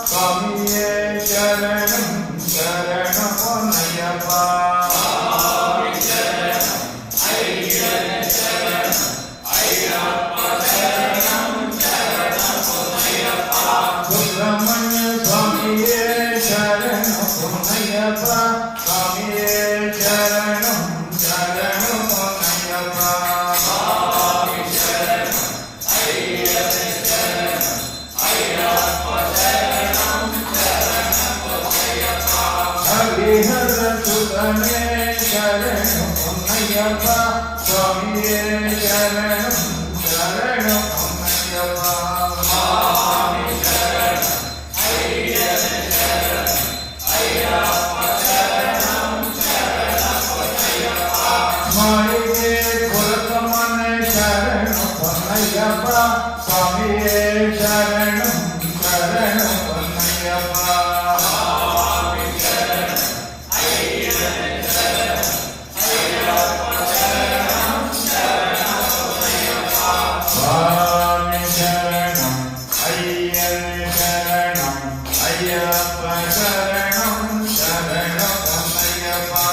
சுவாமியே சரணம் சரணம் பொன்னையப்பா. சுப்பிரமணிய சுவாமியே சரணம் பொன்னையப்பா. சுவாமியே சரணம் சரணம் பொன்னையப்பா. ஹரிஹர சுதனே சரணம் பொன்னையப்பா. சுவாமியே சரணம் சரணம் பொன்னையப்பா. மாளிகே குலத்தமனே சரணம் பொன்னையப்பா. சுவாமியே சரணம் சரணம் பொன்னையப்பா. சுவாமி சரணம் ஐயனே சரணம் ஐயப்பா சரணம் சரணம் பொன்னையப்பா.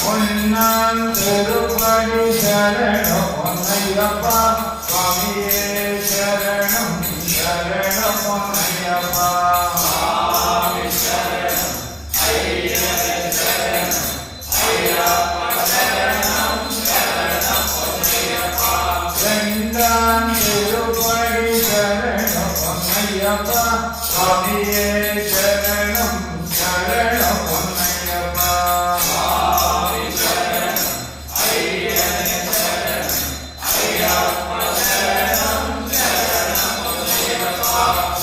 பொன்னான் திருப்படி சரணம் பொன்னையப்பா. சுவாமியே சரணம் சரணம் பொன்னையப்பா. சென்றான் திருப்படி சரணம் பொன்னையப்பா. சுவாமியே சரணம் சரணம் பொன்னையப்பா.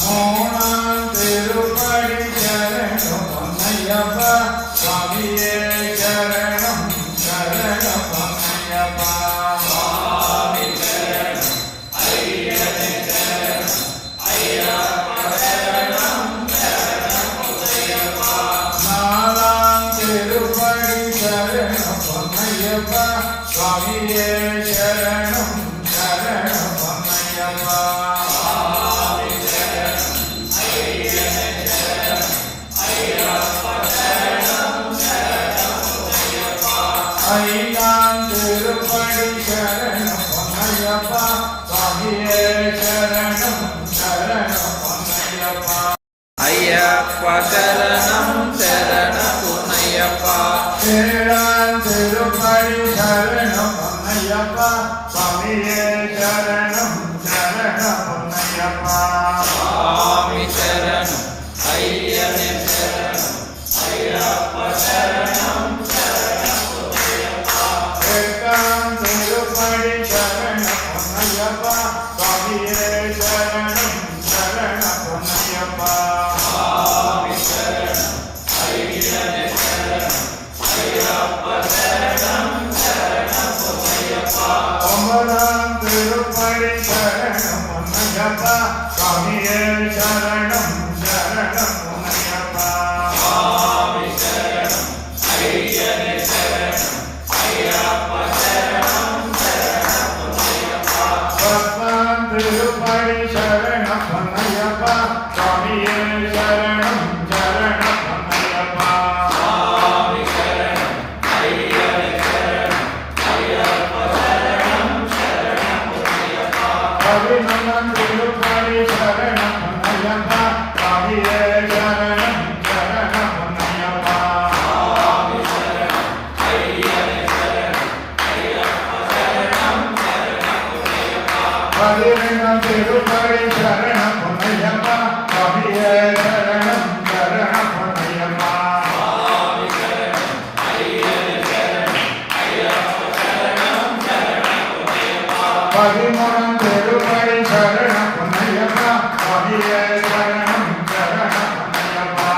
மூணாம் திருப்படி சரணம் பொன்னையப்பா. சுவாமியே சரணம் சரணம் பொன்னையப்பா. நாலாம் திருப்படி சரணம் பொன்னையப்பா. சுவாமியே சரணம் சரணம் பொன்னையப்பா. ஐந்தாம் திருப்படி சரணம் பொன்னையப்பா. சுவாமியே சரணம் சரணம் பொன்னையப்பா. ஐயப்பா சரணம் சரண பொன்னையப்பா. ஏழாம் திருப்படி சரணம் பொன்னையப்பா. சுவாமியே சரணம் சரணம் பொன்னையப்பா. சுவாமி சரணம் ஐயனே சரணம் ஐயப்பா சரணம் சரண பொன்னையப்பா. எட்டாம் திருப்படி சரணம் பொன்னையப்பா. சுவாமியே சரணம் சரணம் பொன்னையப்பா. சுவாமி சரணம் ஐயனே சரணம் ஐயப்பா சரணம் சரண பொன்னையப்பா. ஒன்பதாம் திருப்படி சரணம் பொன்னையப்பா. சுவாமியே சரணம் சரணம் பொன்னையப்பா. சுவாமி சரணம் ஐயனே சரணம் ஐயப்பா சரணம் சரண பொன்னையப்பா. பத்தாம் திருப்படி சரணம் பொன்னையப்பா. சுவாமியே சரணம் சரணம் பொன்னையப்பா. சுவாமி சரணம் ஐயனே சரணம் ஐயப்பா சரணம் சரண பொன்னையப்பா. பதினொன்றாம் திருப்படி சரணம் பொன்னையப்பா. பதிமுடன் திருப்படி சரணம் பொன்னையப்பா சுவாமியே சரணம் சரணம் பொன்னையப்பா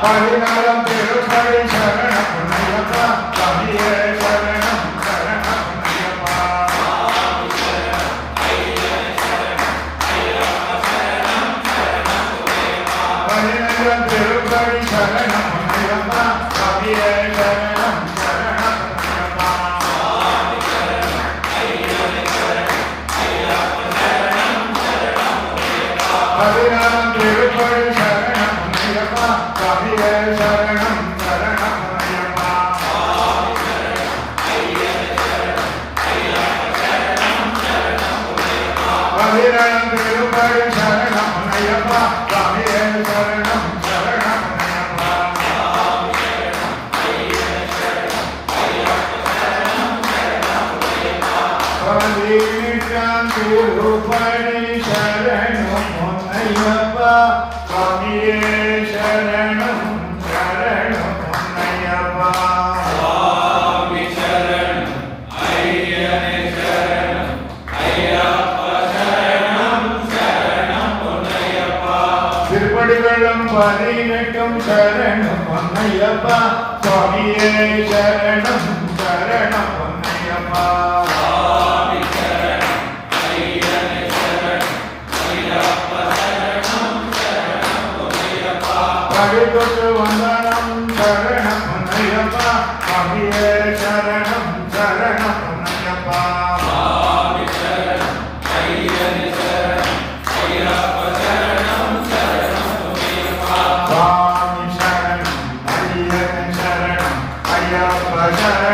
பதினாலாம் திருப்படி சரணம் பொன்னையப்பா சுவாமியே சரணம் சரணம் பொன்னையப்பா பதினேழாம் திருப்படி சரணம் பொன்னையப்பா சுவாமியே சரணம் சரணம் பொன்னையப்பா பதினாறாம் திருப்படி சரணம் பொன்னையப்பா சுவாமியே சரணம் சரணம் பொன்னையப்பா பதினேழாம் திருப்படி சரணம் பொன்னையப்பா சுவாமியே சரணம் சரணம் பொன்னையப்பா பதினெட்டாம் திருப்படி சரணம் பொன்னையப்பா சுவாமியே சரணம் சரணம் பொன்னையப்பா சுவாமி சரணம் ஐயனே சரணம் ஐயப்ப சரணம் சரணம் பொன்னையப்பா திருப்படிகளும் பதினெட்டும் சரணம் பொன்னையப்பா சுவாமியே சரணம் சரணம் பொன்னையப்பா சுவாமி சரணம் ஐயனே சரணம் ஐயப்ப சரணம் சரணம் பொன்னையப்பா படித்தொட்டு வந்தனம் சரணம் பொன்னையப்பா சுவாமியே சரணம் சரணம் பொன்னையப்பா சுவாமி சரணம் ஐயனே சரணம் ஐயப்ப சரணம் சரணம் பொன்னையப்பா சுவாமி சரணம் ஐயன் சரணம் ஐயப்ப சரணம்